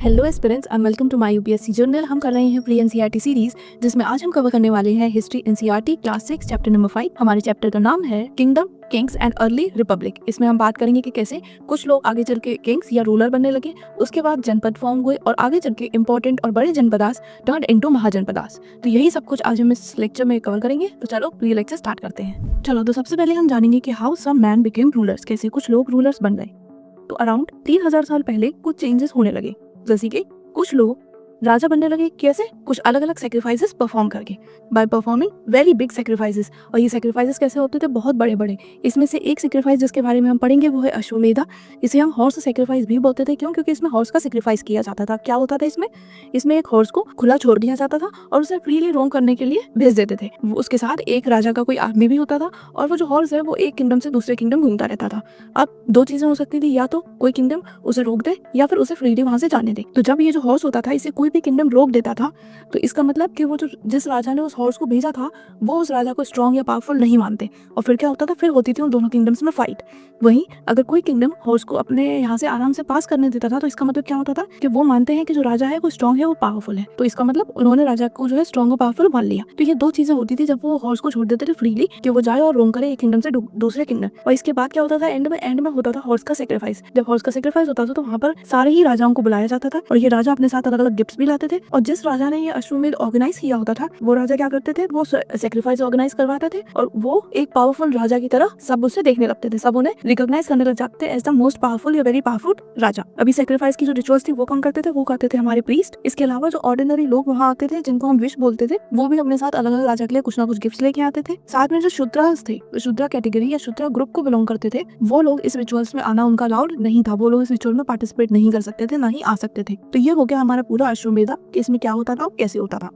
Hello aspirants and welcome to my UPSC journal. हम कर रहे हैं प्री एनसीईआरटी सीरीज, जिसमें आज हम कवर करने वाले हैं history NCERT class 6 chapter number 5। हमारे चैप्टर का नाम है kingdom, Kings and early Republic. इसमें हम बात करेंगे कि कैसे कुछ लोग आगे चल के किंग्स या रूलर बनने लगे, उसके बाद जनपद फॉर्म हुए और आगे चल के इंपॉर्टेंट और बड़े जनपदास टर्न इनटू महाजनपदास। तो यही सब कुछ आज हम इस लेक्चर में कवर करेंगे। तो चलो प्री लेक्चर स्टार्ट करते हैं। चलो, तो सबसे पहले हम जानेंगे कि how some man became rulers, कैसे कुछ लोग रूलर्स बन गए। तो अराउंड 3000 साल पहले कुछ चेंजेस होने लगे, जैसे कि कुछ लोग राजा बनने लगे। कैसे? कुछ अलग अलग सेक्रीफाइसेस परफॉर्म करके, by performing very big sacrifices. और ये सेक्रीफाइसेस कैसे होते थे? बहुत बड़े बड़े। इसमें से एक सेक्रीफाइस जिसके बारे में हम पढ़ेंगे वो है अश्वमेधा। इसे हम हॉर्स सेक्रीफाइस भी बोलते थे। क्यों? क्योंकि इसमें हॉर्स का सेक्रीफाइस किया जाता था। क्या होता था इसमें एक हॉर्स को खुला छोड़ दिया जाता था और उसे फ्रीली रोम करने के लिए भेज देते थे। उसके साथ एक राजा का कोई आर्मी भी होता था और वो जो हॉर्स है वो एक किंगडम से दूसरे किंगडम घूमता रहता था। अब दो चीजें हो सकती थी, या तो कोई किंगडम उसे रोक दे या फिर उसे फ्रीली वहां से जाने दे। तो जब ये जो हॉर्स होता था इसे कोई भी किंगडम रोक देता था, तो इसका मतलब कि वो जो जिस राजा ने उस हॉर्स को भेजा था वो उस राजा को स्ट्रॉन्ग या पावरफुल नहीं मानते। और फिर क्या होता था? फिर होती थी उन दोनों किंगडम्स में फाइट। वहीं अगर कोई किंगडम हॉर्स को अपने यहाँ से आराम से पास करने देता था, तो इसका मतलब क्या होता था कि वो मानते हैं कि जो राजा है वो स्ट्रॉन्ग है, वो पावरफुल है। तो इसका मतलब उन्होंने राजा को जो है स्ट्रॉन्ग और पावरफुल मान लिया। तो ये दो चीजें होती थी जब वो हॉर्स को छोड़ देते थे फ्रीली कि वो जाए और रोम करे एक किंगडम से दूसरे किंगडम। और इसके बाद क्या होता था? एंड में होता था हॉर्स का सेक्रीफाइस। जब हॉर्स का सेक्रीफाइस होता था तो वहाँ पर सारे ही राजाओं को बुलाया जाता था और ये राजा अपने साथ अलग अलग गिफ्ट्स भी लाते थे। और जिस राजा ने ये अश्वमेध ऑर्गेनाइज किया होता था वो राजा क्या करते थे? वो सेक्रीफाइस ऑर्गेनाइज करवाते थे और वो एक पावरफुल राजा की तरह सब उससे देखने लगते थे। सब उन्हें रिकॉग्नाइज करने लग जाते थे एज द मोस्ट पावरफुल या वेरी पावरफुल राजा। अभी सेक्रीफाइस की जो रिचुअल्स थी वो कौन करते थे? वो करते थे हमारे प्रीस्ट। इसके अलावा जो ऑर्डिनरी लोग वहाँ आते थे जिनको हम विश बोलते थे, वो भी अपने साथ अलग अलग राजा के लिए कुछ ना कुछ गिफ्ट लेके आते थे। साथ में जो शूद्रास थे, शूद्रा कैटेगरी या शूद्रा ग्रुप को बिलोंग करते थे, वो लोग इस रिचुअल्स में आना उनका अलाउड नहीं था। वो लोग इस रिचुअल में पार्टिसिपेट नहीं कर सकते थे, ना ही आ सकते थे। तो ये हो गया हमारा पूरा अश्वमेधा कि इसमें क्या होता था और कैसे होता था।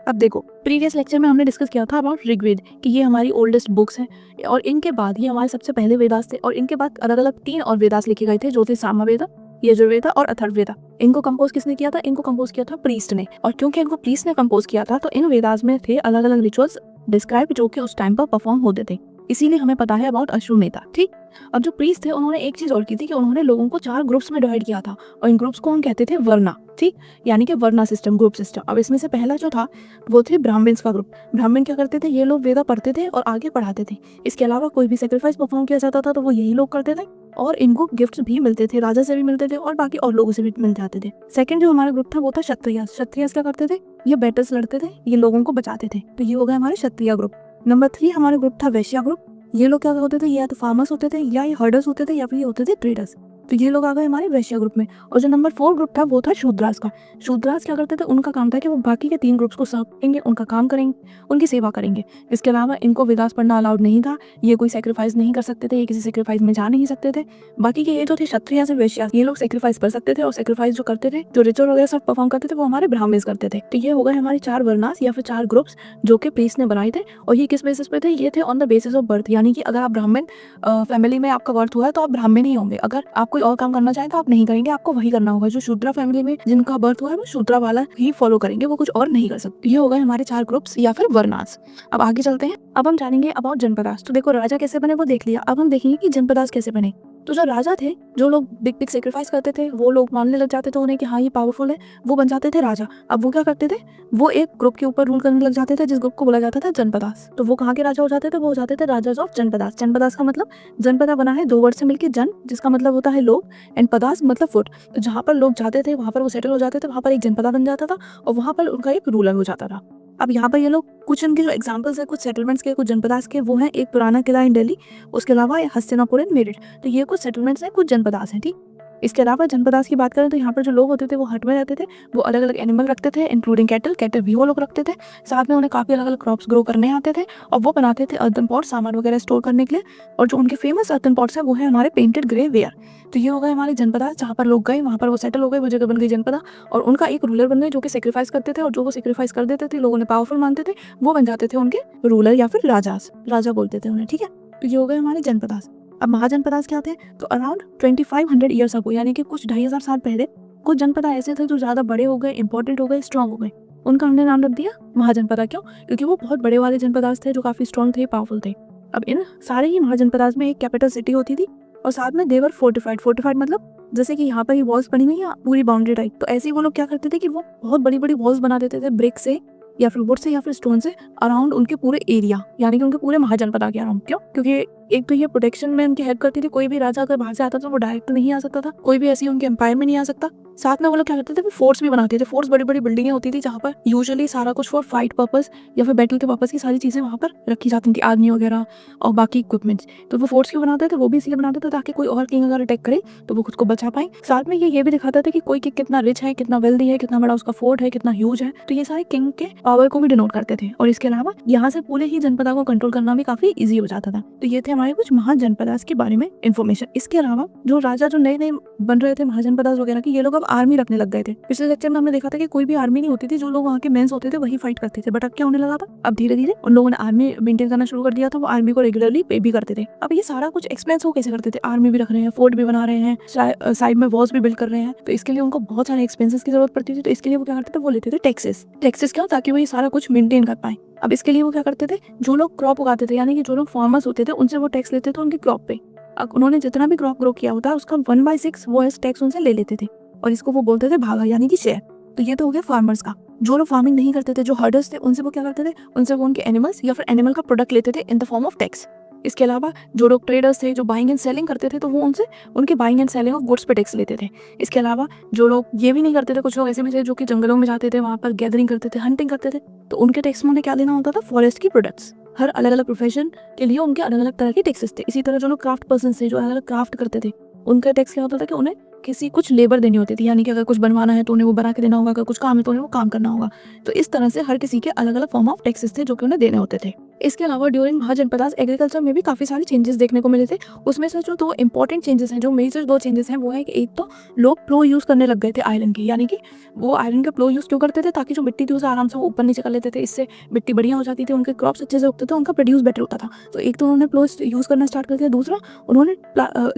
अब देखो, प्रीवियस लेक्चर में हमने डिस्कस किया था अबाउट ऋग्वेद कि ये हमारी ओल्डेस्ट बुक्स हैं और इनके बाद ये हमारे सबसे पहले वेदास थे। और इनके बाद अलग अलग 3 और वेदास लिखे गए थे जो थे सामवेद, यजुर्वेद और अथर्ववेद। इनको कंपोज किसने किया था? इनको कंपोज किया था प्रीस्ट ने। और क्योंकि इनको प्रीस्ट ने कंपोज किया था तो इन वेदास में थे अलग अलग रिचुअल्स डिस्क्राइब जो कि उस टाइम पर परफॉर्म होते थे। इसीलिए हमें पता है अबाउट अश्वमेधा। ठीक। अब जो प्रीस्ट थे उन्होंने एक चीज और की थी कि उन्होंने लोगों को 4 ग्रुप्स में डिवाइड किया था और इन ग्रुप्स को हम कहते थे वर्णा। ठीक, यानी कि वर्णा सिस्टम, ग्रुप सिस्टम। अब इसमें से पहला जो था वो थे ब्राह्मण्स का ग्रुप। ब्राह्मण क्या करते थे? ये लोग वेदा पढ़ते थे और आगे पढ़ाते थे। इसके अलावा कोई भी सेक्रीफाइस परफॉर्म किया जाता था तो वो यही लोग करते थे और इनको गिफ्ट्स भी मिलते थे, राजा से भी मिलते थे और बाकी और लोगों से भी मिल जाते थे। सेकंड जो हमारा ग्रुप था वो था क्षत्रिय। क्षत्रिय क्या करते थे? ये बैटल्स लड़ते थे, ये लोगों को बचाते थे। तो ये हो गया हमारे क्षत्रिय ग्रुप। नंबर 3 हमारा ग्रुप था वैश्य ग्रुप। ये लोग क्या होते थे? या तो फार्मर्स होते थे, या ये हर्डर्स होते थे, या फिर ये होते थे ट्रेडर्स। तो ये लोग आ गए हमारे वैश्य ग्रुप में। और जो नंबर 4 ग्रुप था वो था शूद्रास का। शूद्रास क्या करते थे? उनका काम था कि वो बाकी के 3 ग्रुप्स को सर्व करेंगे, उनका काम करेंगे, उनकी सेवा करेंगे। इसके अलावा इनको वेदास पढ़ना अलाउड नहीं था, ये कोई सेक्रीफाइस नहीं कर सकते थे, ये किसी सेक्रीफाइस में जा नहीं सकते थे। बाकी के ये जो थे क्षत्रिय से वैश्य, ये लोग सेक्रीफाइस कर सकते थे और सेक्रीफाइस जो करते थे, जो रिचुअल वगैरह सब परफॉर्म करते थे, वो हमारे ब्राह्मण्स करते थे। तो ये हो गए हमारे 4 वर्णास या फिर 4 ग्रुप्स जो कि प्रीस्ट ने बनाए थे। और ये किस बेसिस पे थे? ये थे on the basis of birth, यानी कि अगर आप ब्राह्मण फैमिली में आपका बर्थ हुआ है तो आप ब्राह्मण ही होंगे। अगर आप कोई और काम करना चाहें तो आप नहीं करेंगे, आपको वही करना होगा। जो शूद्रा फैमिली में जिनका बर्थ हुआ है वो शूद्रा वाला ही फॉलो करेंगे, वो कुछ और नहीं कर सकते। ये हो गए हमारे 4 ग्रुप्स या फिर वर्णास। अब आगे चलते हैं। अब हम जानेंगे अबाउट जनपदास। तो देखो, राजा कैसे बने वो देख लिया, अब हम देखेंगे कि जनपदास कैसे बने। तो जो राजा थे, जो लोग बिग बिग सेक्रीफाइस करते थे, वो लोग मानने लग जाते थे उन्हें कि हाँ ये पावरफुल है, वो बन जाते थे राजा। अब वो क्या करते थे? वो एक ग्रुप के ऊपर रूल करने लग जाते थे जिस ग्रुप को बोला जाता था जनपदास। तो वो कहाँ के राजा हो जाते थे? वो हो जाते थे राजाज ऑफ जनपदास। जनपदास का मतलब, जनपदा बना है 2 वर्ड से मिलकर जन, जिसका मतलब होता है लोग, एंड पदास मतलब फुट। तो जहाँ पर लोग जाते थे वहाँ पर वो सेटल हो जाते थे, वहाँ पर एक जनपदा बन जाता था और वहाँ पर उनका एक रूलर हो जाता था। अब यहाँ पर ये लोग कुछ इनके जो एग्जांपल्स है कुछ सेटलमेंट्स के, कुछ जनपदास के, वो हैं एक पुराना किला इन दिल्ली, उसके अलावा हस्तिनापुर एंड मेरठ। तो ये कुछ सेटलमेंट्स हैं, कुछ जनपदास हैं। ठीक। इसके अलावा जनपदास की बात करें तो यहाँ पर जो लोग होते थे वो हट में रहते थे, वो अलग अलग एनिमल रखते थे इंक्लूडिंग कैटल भी वो लोग रखते थे। साथ में उन्हें काफ़ी अलग अलग क्रॉप्स ग्रो करने आते थे और वो बनाते थे अर्दन पॉट, सामान वगैरह स्टोर करने के लिए। और जो उनके फेमस अर्दन पॉट्स है वो है हमारे पेंटेड ग्रे वेयर। तो ये हो गए हमारे जनपदास, जहाँ पर लोग गए वहाँ पर वो सेटल हो गए, वो जगह बन गई जनपदा और उनका एक रूलर बन गए जो कि सेक्रीफाइस करते थे और जो वो सेक्रीफाइस कर देते थे, लोगों ने पावरफुल मानते थे, वो बन जाते थे उनके रूलर या फिर राजा बोलते थे उन्हें। ठीक है, तो ये हो गए हमारे जनपदास। अब महाजनपदास क्या थे? तो अराउंड 2500 ईयर्स अगो, यानी कि कुछ 2500 साल पहले कुछ जनपदा ऐसे थे जो ज्यादा बड़े हो गए, इंपॉर्टेंट हो गए, स्ट्रॉन्ग हो गए। उनका हमने नाम रख दिया महाजनपदा। क्यों? क्योंकि वो बहुत बड़े वाले जनपदास थे जो काफी स्ट्रॉन्ग थे, पावरफुल थे। अब इन सारे ही महाजनपदास में एक कैपिटल सिटी होती थी और साथ में देवर फोर्टिफाइड मतलब जैसे कि यहाँ पर ये वॉल्स बनी हुई है पूरी बाउंड्री टाइप, तो ऐसे ही वो लोग क्या करते थे कि वो बहुत बड़ी बड़ी वॉल्स बना देते थे ब्रिक से या फिर वुड से या फिर स्टोन से अराउंड उनके पूरे एरिया, यानी कि उनके पूरे महाजनपद के अराउंड। क्यों? क्योंकि एक तो ये प्रोटेक्शन में उनकी हेल्प करती थी, कोई भी राजा अगर बाहर से आता था वो डायरेक्ट नहीं आ सकता था, कोई भी ऐसी उनके एम्पायर में नहीं आ सकता। साथ में वो लोग क्या करते थे, वो फोर्ट्स भी बनाते थे। फोर्ट्स बड़ी बड़ी बिल्डिंगें होती थी जहाँ पर यूजुअली सारा कुछ फॉर फाइट पर्पस या फिर बैटल के पर्पस की सारी चीजें वहाँ पर रखी जाती थी, आर्मी वगैरह और बाकी इक्विपमेंट्स। तो वो फोर्ट्स क्यों बनाते थे? वो भी इसलिए बनाते थे ताकि कोई और किंग अगर अटैक करे तो वो खुद को बचा पाए। साथ में ये भी दिखाता था कि कोई किंग कितना रिच है, कितना वेल्दी है, कितना बड़ा उसका फोर्ट है, कितना ह्यूज है। तो ये सारे किंग के पावर को भी डिनोट करते थे। और इसके अलावा यहाँ से पूरे ही जनपदा को कंट्रोल करना भी काफी ईजी हो जाता था। तो ये थे हमारे कुछ महाजनपदास के बारे में इन्फॉर्मेशन। इसके अलावा जो राजा जो नए नए बन रहे थे महाजनपदास वगैरह की, ये लोग अब आर्मी रखने लग गए थे। पिछले लेक्चर में हमने देखा था कि कोई भी आर्मी नहीं होती थी, जो लोग वहाँ के मेंस होते थे वही फाइट करते थे। बट अब क्या होने लगा था, अब धीरे धीरे उन लोगों ने आर्मी मेंटेन करना शुरू कर दिया था। वो आर्मी को रेगुलरली पे भी करते थे। अब ये सारा कुछ एक्सपेंस वो कैसे करते थे? आर्मी भी रख रहे हैं, फोर्ट भी बना रहे हैं, साइड में वॉल्स भी बिल्ड कर रहे हैं, तो इसके लिए उनको बहुत सारे एक्सपेंसेस की जरूरत पड़ती थी। तो इसके लिए वो क्या करते थे, वो लेते थे टैक्सेस। टैक्सेस क्यों? ताकि वो ये सारा कुछ मेंटेन कर पाए। अब इसके लिए वो क्या करते थे, जो लोग क्रॉप उगाते थे यानी कि जो लोग फार्मर्स होते थे उनसे वो टैक्स लेते थे उनके क्रॉप पे। अब उन्होंने जितना भी क्रॉप ग्रो किया होता है उसका 1/6 वो एज टैक्स उनसे ले लेते थे और इसको वो बोलते थे भागा यानी कि शेयर। तो ये तो हो गया फार्मर्स का। जो लोग फार्मिंग नहीं करते थे, जो हर्डर्स थे, उनसे वो क्या करते थे, उनसे वो उनके एनिमल्स या फिर एनिमल का प्रोडक्ट लेते थे in the form of tax. इसके अलावा जो लोग ट्रेडर्स थे, जो बाइंग एंड सेलिंग करते थे, तो वो उनसे उनके buying and selling of goods पे टैक्स लेते थे। इसके अलावा जो लोग ये भी नहीं करते थे, कुछ लोग ऐसे भी थे जो कि जंगलों में जाते थे, वहाँ पर गैदरिंग करते थे, हंटिंग करते थे, तो उनके टैक्स में उन्हें क्या देना होता था, फॉरेस्ट की प्रोडक्ट्स। हर अलग अलग प्रोफेशन के लिए उनके अलग अलग तरह के टैक्सेस थे। इसी तरह जो लोग क्राफ्ट पर्सन थे, जो अलग अलग क्राफ्ट करते थे, उनका टैक्स क्या होता था कि उन्हें किसी कुछ लेबर देनी होती थी, यानी कि अगर कुछ बनवाना है तो उन्हें वो बना के देना होगा, अगर कुछ काम है तो उन्हें वो काम करना होगा। तो इस तरह से हर किसी के अलग अलग फॉर्म ऑफ टैक्सेस थे जो कि उन्हें देने होते थे। इसके अलावा ड्यूरिंग महाजनपदास एग्रीकल्चर में भी काफी सारे चेंजेस देखने को मिले थे। उसमें से जो 2 इंपॉर्टेंट चेंजेस हैं, जो मेजर 2 चेंजेस हैं, वो है कि एक तो लोग प्लो यूज करने लग गए थे आयरन की, यानी कि वो आयरन का प्लो यूज क्यों करते थे, ताकि जो मिट्टी थी उसे आराम से वो ऊपर नीचे कर लेते थे। इससे मिट्टी बढ़िया हो जाती थी, उनके क्रॉप्स अच्छे से उगते थे, उनका प्रोड्यूस बेटर होता था। तो एक तो उन्होंने प्लो यूज करना स्टार्ट कर दिया। दूसरा, उन्होंने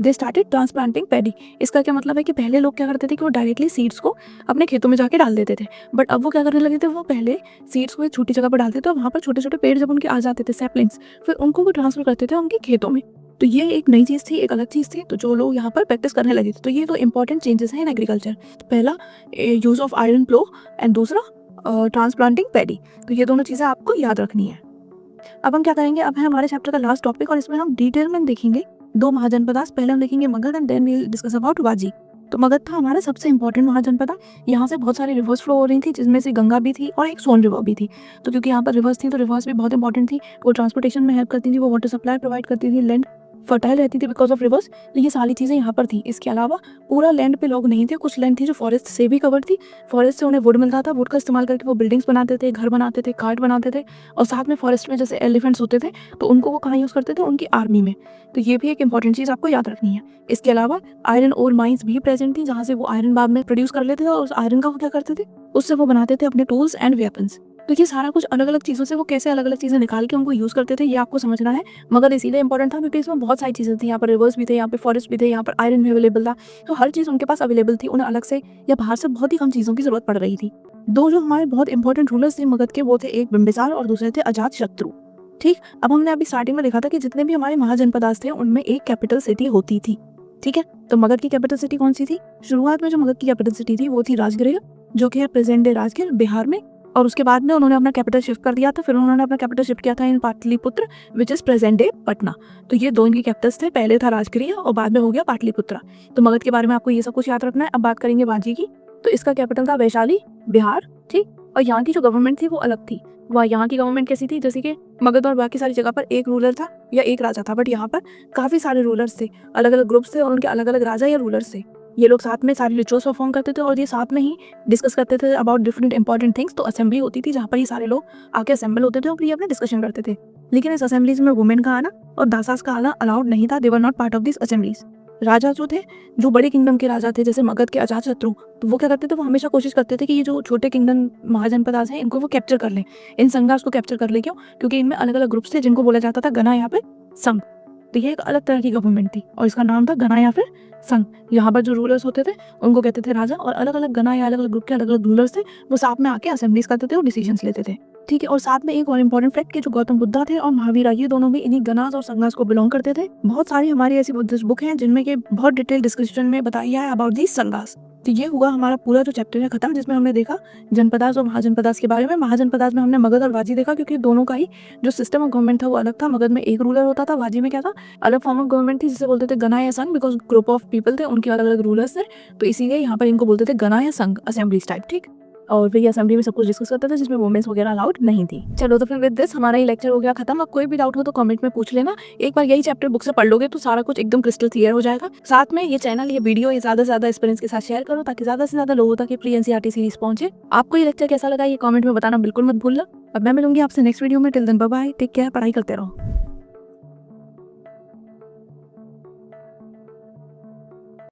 दे स्टार्टेड ट्रांसप्लांटिंग पैडी। इसका क्या मतलब है कि पहले लोग क्या करते थे कि वो डायरेक्टली सीड्स को अपने खेतों में जाके डाल देते थे, बट अब वो क्या करने लगे थे, वो पहले सीड्स को एक छोटी जगह पर डालते थे और वहाँ पर छोटे छोटे पेड़ जब उनके आ जाते थे, सैपलिंग्स, फिर उनको वो ट्रांसफर करते थे उनके खेतों में। तो ये एक नई चीज़ थी, एक अलग चीज़ थी, तो जो लोग यहाँ पर प्रैक्टिस करने लगे थे। तो ये 2 इंपॉर्टेंट चेंजेस हैं इन एग्रीकल्चर। तो पहला use of iron plough and दूसरा ट्रांसप्लांटिंग पैडी। तो ये दोनों चीज़ें आपको याद रखनी है। अब हम क्या करेंगे, अब है हमारे चैप्टर का लास्ट टॉपिक और इसमें हम डिटेल में देखेंगे 2 महाजनपदास। पहले हम देखेंगे Magadh and then we will discuss about Vajji. तो मगध था हमारा सबसे इंपॉर्टेंट महाजनपदा। यहाँ से बहुत सारी रिवर्स फ्लो हो रही थी, जिसमें से गंगा भी थी और एक सोन रिवर भी थी। तो क्योंकि यहाँ पर रिवर्स थी तो रिवर्स भी बहुत इंपॉर्टेंट थी। वो ट्रांसपोर्टेशन में हेल्प करती थी, वो वाटर सप्लाई प्रोवाइड करती थी, लैंड फर्टाइल रहती थी बिकॉज ऑफ रिवर्स। तो ये सारी चीज़ें यहाँ पर थी। इसके अलावा पूरा लैंड पे लोग नहीं थे, कुछ लैंड थी जो फॉरेस्ट से भी कवर थी। फॉरेस्ट से उन्हें वुड मिलता था, वुड का इस्तेमाल करके वो बिल्डिंग्स बनाते थे, घर बनाते थे, कार्ट बनाते थे। और साथ में फॉरेस्ट में जैसे एलिफेंट्स होते थे तो उनको वो कहाँ यूज़ करते थे, उनकी आर्मी में। तो ये भी एक इंपॉर्टेंट चीज़ आपको याद रखनी है। इसके अलावा आयरन ओर माइंस भी प्रेजेंट थी, जहाँ से वो आयरन बाद में प्रोड्यूस कर लेते थे और उस आयरन का वो क्या करते थे, उससे वो बनाते थे अपने टूल्स एंड वेपन्स। तो ये सारा कुछ अलग अलग चीज़ों से वो कैसे अलग अलग चीज़ें निकाल के उनको यूज़ करते थे, ये आपको समझना है। मगर इसीलिए इंपॉर्टेंट था क्योंकि इसमें बहुत सारी चीज़ें थी। यहाँ पर रिवर्स भी थे, यहाँ पे फॉरेस्ट भी थे, यहाँ पर आयरन भी अवेलेबल था। तो हर चीज़ उनके पास अवेलेबल थी, उन्हें अलग से या बाहर से बहुत ही कम चीज़ों की जरूरत पड़ रही थी। 2 जो हमारे बहुत इंपॉर्टेंट रूलर्स थे मगध के, वो थे एक बिंबिसार और दूसरे थे अजातशत्रु। ठीक, अब हमने अभी स्टार्टिंग में देखा था कि जितने भी हमारे महाजनपदास थे उनमें एक कैपिटल सिटी होती थी। ठीक है, तो मगध की कैपिटल सिटी कौन सी थी? शुरुआत में जो मगध की कैपिटल सिटी थी वो थी राजगृह, जो कि है प्रेजेंट डे राजगीर बिहार में। और उसके बाद में उन्होंने अपना कैपिटल शिफ्ट कर दिया था। फिर उन्होंने अपना कैपिटल शिफ्ट किया था in Pataliputra, which is present day Patna. तो ये 2 इनके कैपिटल्स थे, पहले था राजगृह और बाद में हो गया पाटलिपुत्र। तो मगध के बारे में आपको ये सब कुछ याद रखना है। अब बात करेंगे वाजी की। तो इसका कैपिटल था वैशाली, बिहार। ठीक, और यहाँ की जो गवर्नमेंट थी वो अलग थी। वह यहाँ की गवर्नमेंट कैसी थी, जैसे कि मगध और बाकी सारी जगह पर एक रूलर था या एक राजा था, बट यहाँ पर काफी सारे रूलर्स थे, अलग अलग ग्रुप्स थे और उनके अलग अलग राजा या रूलर्स थे। ये लोग साथ में सारी रिचुअल्स परफॉर्म करते थे और ये साथ में ही डिस्कस करते थे अबाउट डिफरेंट इंपॉर्टेंट थिंग्स। तो असेंबली होती थी जहाँ पर ये सारे लोग आके असेंबल होते थे और ये अपने डिस्कशन करते थे। लेकिन इस असेंबलीज में वुमेन का आना और दासास का आना अलाउड नहीं था। They were not part of this assemblies. राजा जो थे, जो बड़े किंगडम के राजा थे, जैसे मगध के अजातशत्रु, तो वो क्या करते थे, वो हमेशा कोशिश करते थे कि ये जो छोटे किंगडम महाजनपदास हैं इनको वो कैप्चर कर लें, इन संघास को कैप्चर कर ले। क्यों? क्योंकि इनमें अलग अलग ग्रुप्स थे जिनको बोला जाता था गना या फिर संघ। तो ये एक अलग तरह की गवर्नमेंट थी और इसका नाम था गना या फिर संघ। यहाँ पर जो रूलर्स होते थे उनको कहते थे राजा, और अलग अलग गना या अलग अलग ग्रुप के अलग अलग रूलर्स थे, वो साथ में आके असेंबलीज करते थे और डिसीजंस लेते थे। ठीक है। और साथ में एक और इम्पोर्टेंट फैक्ट कि जो गौतम बुद्धा थे और महावीरा ये दोनों भी इन्हीं गणास और संन्यास को बिलोंग करते थे। बहुत सारी हमारी ऐसी बुद्धिस्ट बुक हैं जिनमें के बहुत डिटेल डिस्क्रिप्शन में बताया है अबाउट दी संन्यास। तो ये हुआ हमारा पूरा जो चैप्टर है खत्म, जिसमें हमने देखा जनपदास और महाजनपदास के बारे में। महाजनपदास में हमने मगध और वाजी देखा, क्योंकि दोनों का ही जो सिस्टम ऑफ गवर्नमेंट था वो अलग था। मगध में एक रूलर होता था, वाजी में क्या था, अलग फॉर्म ऑफ गवर्नमेंट थी जिसे बोलते थे गणा या संघ, बिकॉज ग्रुप ऑफ पीपल थे, उनके अलग अलग रूलर्स थे। तो इसीलिए यहाँ पर इनको बोलते थे गणा या संघ, असेंबलीज टाइप, ठीक। और फिर ये असेंबली में सब कुछ डिस्कस करते थे जिसमें वुमेन्स वगैरह अलाउड नहीं थी। चलो तो फिर विद दिस हमारा ये लेक्चर हो गया खत्म। अब कोई भी डाउट हो तो कमेंट में पूछ लेना। एक बार यही चैप्टर बुक से पढ़ लोगे तो सारा कुछ एकदम क्रिस्टल क्लियर हो जाएगा। साथ में ये चैनल, ये वीडियो ये ज़्यादा से ज़्यादा एक्सपीरियंस के साथ शेयर करो ताकि ज़्यादा से ज़्यादा लोगों तक प्री एनसीईआरटी सीरीज पहुंचे। आपको ये लेक्चर कैसा लगा ये कमेंट में बताना बिल्कुल मत भूलना। अब मैं मिलूंगी आपसे नेक्स्ट वीडियो में। Till then bye bye, take care, पढ़ाई करते रहो।